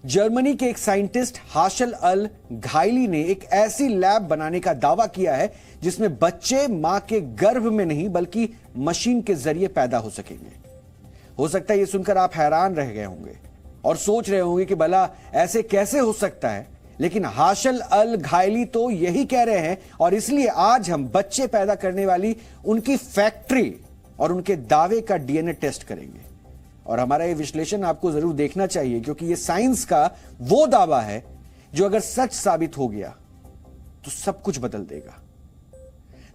Germany के एक scientist हाशल अल घायली ने एक ऐसी लैब बनाने का दावा किया है जिसमें बच्चे मां के गर्भ में नहीं बल्कि मशीन के जरिए पैदा हो सकेंगे। हो सकता है यह सुनकर आप हैरान रह गए होंगे और सोच रहे होंगे कि भला ऐसे कैसे हो सकता है, लेकिन हाशल अल घायली तो यही कह रहे हैं और इसलिए आज हम बच्चे पैदा करने वाली उनकी फैक्ट्री और उनके दावे का डीएनए टेस्ट करेंगे। और हमारा ये विश्लेषण आपको जरूर देखना चाहिए क्योंकि ये साइंस का वो दावा है जो अगर सच साबित हो गया तो सब कुछ बदल देगा।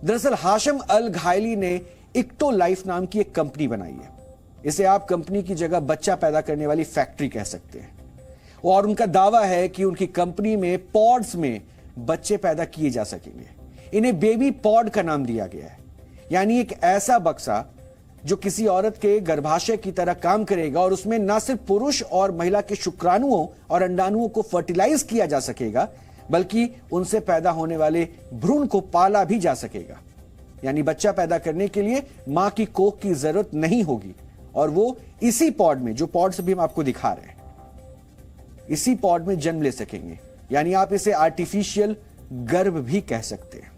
दरअसल हाशम अल घायली ने इक्टो लाइफ नाम की एक कंपनी बनाई है। इसे आप कंपनी की जगह बच्चा पैदा करने वाली फैक्ट्री कह सकते हैं। और उनका दावा है कि उनकी कंपनी में पॉड्स में बच्चे पैदा किए जा सकेंगे। इन्हें बेबी पॉड का नाम दिया गया है, यानी एक ऐसा बक्सा जो किसी औरत के गर्भाशय की तरह काम करेगा और उसमें न सिर्फ पुरुष और महिला के शुक्राणुओं और अंडाणुओं को फर्टिलाइज किया जा सकेगा बल्कि उनसे पैदा होने वाले भ्रूण को पाला भी जा सकेगा। यानी बच्चा पैदा करने के लिए मां की कोख की जरूरत नहीं होगी और वो इसी पॉड में, जो पॉड से भी हम आपको दिखा रहे हैं, इसी पॉड में जन्म ले सकेंगे। यानी आप इसे आर्टिफिशियल गर्भ भी कह सकते हैं।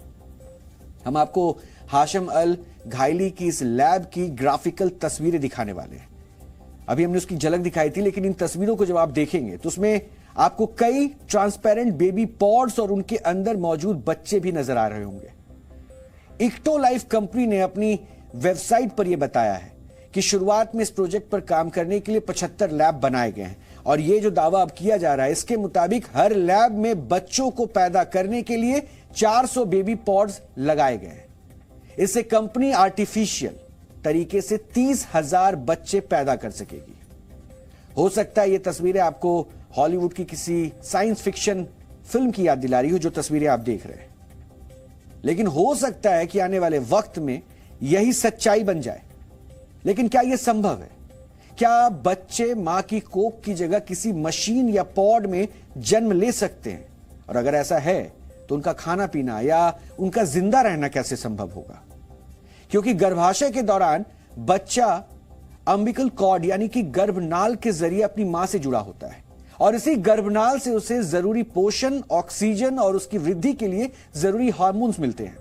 हम आपको हाशम अल घायली की इस लैब की ग्राफिकल तस्वीरें दिखाने वाले हैं। अभी हमने उसकी झलक दिखाई थी, लेकिन इन तस्वीरों को जब आप देखेंगे तो उसमें आपको कई ट्रांसपेरेंट बेबी पॉड्स और उनके अंदर मौजूद बच्चे भी नजर आ रहे होंगे। इक्टो लाइफ कंपनी ने अपनी वेबसाइट पर यह बताया है कि शुरुआत में इस प्रोजेक्ट पर काम करने के लिए 75 लैब बनाए गए हैं और यह जो दावा अब किया जा रहा है इसके मुताबिक हर लैब में बच्चों को पैदा करने के लिए 400 बेबी पॉड्स लगाए गए हैं। इससे कंपनी आर्टिफिशियल तरीके से 30,000 बच्चे पैदा कर सकेगी। हो सकता है ये तस्वीरें आपको हॉलीवुड की किसी साइंस फिक्शन फिल्म की याद दिला रही हो, जो तस्वीरें आप देख रहे हैं, लेकिन हो सकता है कि आने वाले वक्त में यही सच्चाई बन जाए। लेकिन क्या यह संभव है? क्या बच्चे मां की कोख की जगह किसी मशीन या पॉड में जन्म ले सकते हैं? और अगर ऐसा है तो उनका खाना पीना या उनका जिंदा रहना कैसे संभव होगा? क्योंकि गर्भाशय के दौरान बच्चा अम्बिकल कॉर्ड यानी कि गर्भनाल के जरिए अपनी मां से जुड़ा होता है और इसी गर्भनाल से उसे जरूरी पोषण, ऑक्सीजन और उसकी वृद्धि के लिए जरूरी हार्मोन्स मिलते हैं।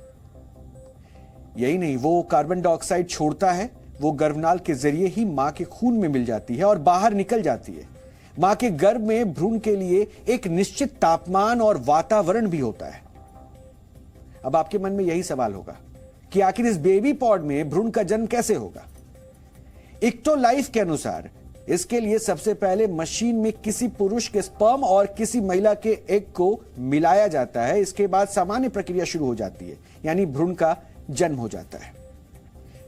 यही नहीं, वो कार्बन डाइऑक्साइड छोड़ता है, वो गर्भनाल के जरिए ही मां के खून में मिल जाती है और बाहर निकल जाती है। मां के गर्भ में भ्रूण के लिए एक निश्चित तापमान और वातावरण भी होता है। अब आपके मन में यही सवाल होगा कि आखिर इस बेबी पॉड में भ्रूण का जन्म कैसे होगा? इक्टो लाइफ के अनुसार इसके लिए सबसे पहले मशीन में किसी पुरुष के स्पर्म और किसी महिला के एग को मिलाया जाता है। इसके बाद सामान्य प्रक्रिया शुरू हो जाती है, यानी भ्रूण का जन्म हो जाता है।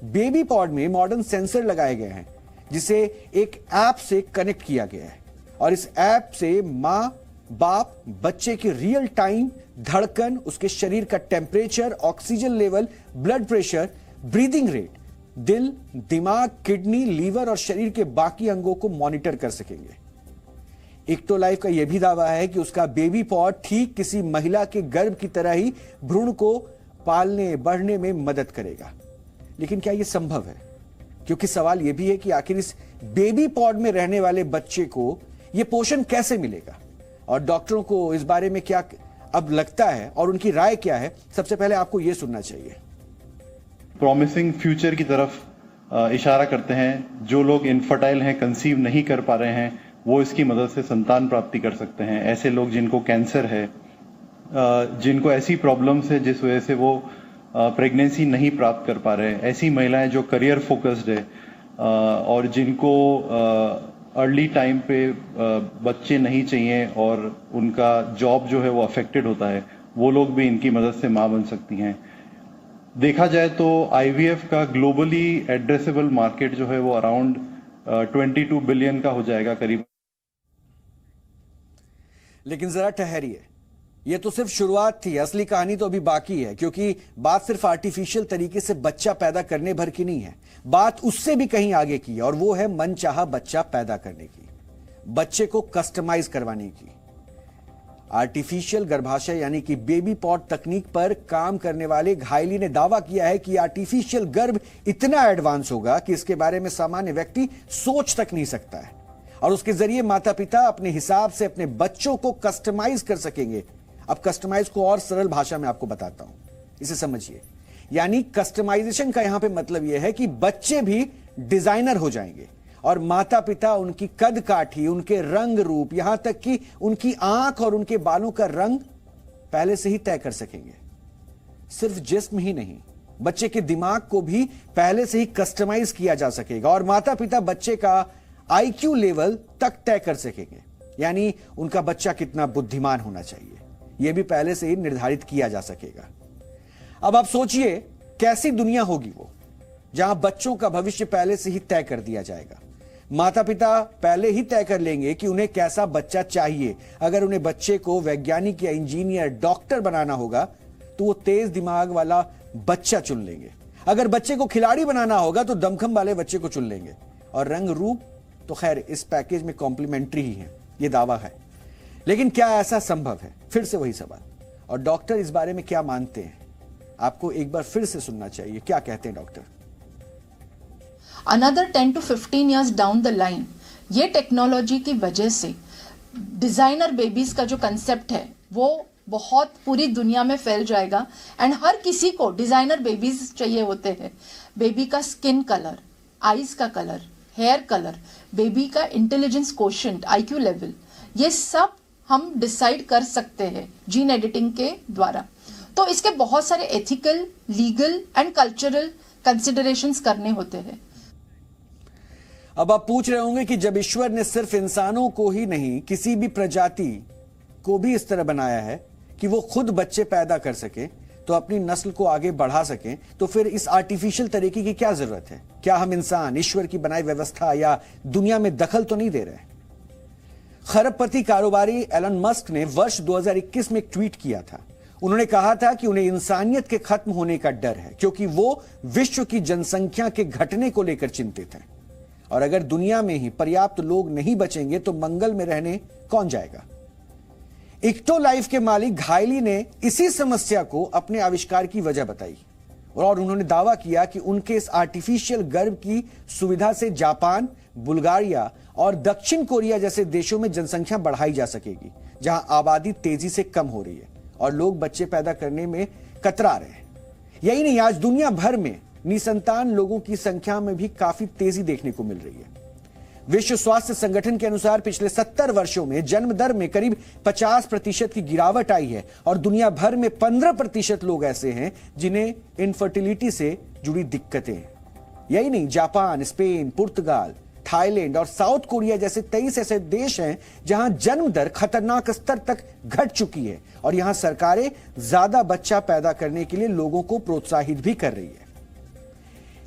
बेबी पॉड में मॉडर्न सेंसर लगाए गए हैं जिसे एक ऐप से कनेक्ट किया गया है और इस ऐप से मां, बाप, बच्चे की रियल टाइम धड़कन, उसके शरीर का temperature, oxygen level, blood pressure, breathing rate, दिल, दिमाग, किडनी, लीवर और शरीर के बाकी अंगों को मॉनिटर कर सकेंगे। इक्टो लाइफ का यह भी दावा है कि उसका बेबी पॉड ठीक किसी महिला के गर्भ की तरह ही भ्रूण को पालने बढ़ने में मदद करेगा। लेकिन क्या यह संभव है? क्योंकि सवाल यह भी है कि आखिर इस बेबी पॉड में रहने वाले बच्चे को यह पोषण कैसे मिलेगा और डॉक्टरों को इस बारे में क्या अब लगता है और उनकी राय क्या है, सबसे पहले आपको यह सुनना चाहिए। प्रॉमिसिंग फ्यूचर की तरफ इशारा करते हैं। जो लोग इनफर्टाइल हैं, कंसीव नहीं कर पा रहे हैं, वो इसकी मदद से संतान प्राप्ति कर सकते हैं। ऐसे लोग जिनको कैंसर है, जिनको ऐसी प्रॉब्लम्स है जिस वजह से वो प्रेगनेंसी नहीं प्राप्त कर पा रहे हैं, ऐसी महिलाएं जो करियर फोकस्ड है और जिनको अर्ली टाइम पे बच्चे नहीं चाहिए और उनका जॉब जो है वो अफेक्टेड होता है, वो लोग भी इनकी मदद से मां बन सकती हैं। देखा जाए तो आईवीएफ का ग्लोबली एड्रेसेबल मार्केट जो है वो अराउंड 22 बिलियन का हो जाएगा करीब। लेकिन जरा ठहरिए, यह तो सिर्फ शुरुआत थी, असली कहानी तो अभी बाकी है। क्योंकि बात सिर्फ आर्टिफिशियल तरीके से बच्चा पैदा करने भर की नहीं है, बात उससे भी कहीं आगे की है और वो है मनचाहा बच्चा पैदा करने की, बच्चे को कस्टमाइज करवाने की। आर्टिफिशियल गर्भाशय यानी कि बेबी पॉड तकनीक पर काम करने वाले घायली ने दावा किया है कि आर्टिफिशियल गर्भ इतना एडवांस होगा कि इसके बारे में सामान्य व्यक्ति सोच तक नहीं सकता है और उसके जरिए माता पिता अपने हिसाब से अपने बच्चों को कस्टमाइज कर सकेंगे। अब कस्टमाइज को और सरल भाषा में आपको बताता हूं, इसे समझिए। यानी कस्टमाइजेशन का यहां पे मतलब यह है कि बच्चे भी डिजाइनर हो जाएंगे और माता पिता उनकी कद काठी, उनके रंग रूप, यहां तक कि उनकी आंख और उनके बालों का रंग पहले से ही तय कर सकेंगे। सिर्फ जिस्म ही नहीं, बच्चे के दिमाग को भी पहले से ही कस्टमाइज किया जा सकेगा और माता पिता बच्चे का आईक्यू लेवल तक तय कर सकेंगे। यानी उनका बच्चा कितना बुद्धिमान होना चाहिए, यह भी पहले से ही निर्धारित किया जा सकेगा। अब आप सोचिए कैसी दुनिया होगी वो, जहां बच्चों का भविष्य पहले से ही तय कर दिया जाएगा। माता पिता पहले ही तय कर लेंगे कि उन्हें कैसा बच्चा चाहिए। अगर उन्हें बच्चे को वैज्ञानिक या इंजीनियर, डॉक्टर बनाना होगा तो वो तेज दिमाग वाला बच्चा चुन लेंगे। अगर बच्चे को खिलाड़ी बनाना होगा तो दमखम वाले बच्चे को चुन लेंगे। और रंग रूप तो खैर इस पैकेज में कॉम्प्लीमेंट्री ही है, ये दावा है। लेकिन क्या ऐसा संभव है? फिर से वही सवाल। और डॉक्टर इस बारे में क्या मानते हैं, आपको एक बार फिर से सुनना चाहिए। क्या कहते हैं doctor? Another 10 to 15 years down the line, ये टेक्नोलॉजी की वजह से डिजाइनर बेबीज का जो कंसेप्ट है वो बहुत पूरी दुनिया में फैल जाएगा एंड हर किसी को डिजाइनर बेबीज चाहिए होते हैं। बेबी का स्किन कलर, आईज का कलर, हेयर कलर, बेबी का इंटेलिजेंस कोशेंट, आईक्यू लेवल, ये सब हम डिसाइड कर सकते हैं जीन एडिटिंग के द्वारा। तो इसके बहुत सारे ethical, legal and cultural considerations करने होते हैं। अब आप पूछ रहे होंगे कि जब ईश्वर ने सिर्फ इंसानों को ही नहीं, किसी भी प्रजाति को भी इस तरह बनाया है कि वो खुद बच्चे पैदा कर सके, तो अपनी नस्ल को आगे बढ़ा सके, तो फिर इस आर्टिफिशियल तरीके की क्या जरूरत है? क्या हम इंसान ईश्वर की बनाई व्यवस्था या दुनिया में दखल तो नहीं दे रहे? खरबपति कारोबारी एलन मस्क ने वर्ष 2021 में एक ट्वीट किया था। उन्होंने कहा था कि उन्हें इंसानियत के खत्म होने का डर है, क्योंकि वो विश्व की जनसंख्या के घटने को लेकर चिंतित हैं। और अगर दुनिया में ही पर्याप्त लोग नहीं बचेंगे तो मंगल में रहने कौन जाएगा? इक्टो लाइफ के मालिक घायली ने इसी समस्या को अपने आविष्कार की वजह बताई और उन्होंने दावा किया कि उनके इस आर्टिफिशियल गर्भ की सुविधा से जापान, बुल्गारिया और दक्षिण कोरिया जैसे देशों में जनसंख्या बढ़ाई जा सकेगी, जहां आबादी तेजी से कम हो रही है और लोग बच्चे पैदा करने में कतरा रहे हैं। यही नहीं, आज दुनिया भर में निसंतान लोगों की संख्या में भी काफी तेजी देखने को मिल रही है। विश्व स्वास्थ्य संगठन के अनुसार पिछले 70 वर्षों में जन्म दर में करीब 50% की गिरावट आई है और दुनिया भर में 15% लोग ऐसे हैं जिन्हें इनफर्टिलिटी से जुड़ी दिक्कतें हैं। यही नहीं, जापान, स्पेन, पुर्तगाल, थाईलैंड और साउथ कोरिया जैसे 23 ऐसे देश हैं जहां जन्म दर खतरनाक स्तर तक घट चुकी है और यहां सरकारें ज्यादा बच्चा पैदा करने के लिए लोगों को प्रोत्साहित भी कर रही है।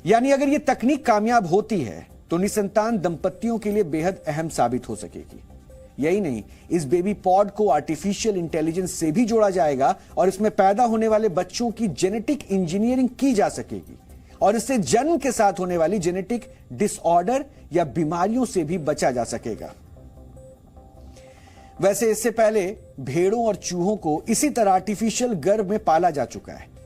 यानी अगर यह तकनीक कामयाब होती है तो निसंतान दंपतियों के लिए बेहद अहम साबित हो सकेगी। यही नहीं, इस बेबी पॉड को आर्टिफिशियल इंटेलिजेंस से भी जोड़ा जाएगा और इसमें पैदा होने वाले बच्चों की जेनेटिक इंजीनियरिंग की जा सकेगी और इससे जन्म के साथ होने वाली जेनेटिक डिसऑर्डर या बीमारियों से भी बचा जा सकेगा। वैसे इससे पहले भेड़ों और चूहों को इसी तरह आर्टिफिशियल गर्भ में पाला जा चुका है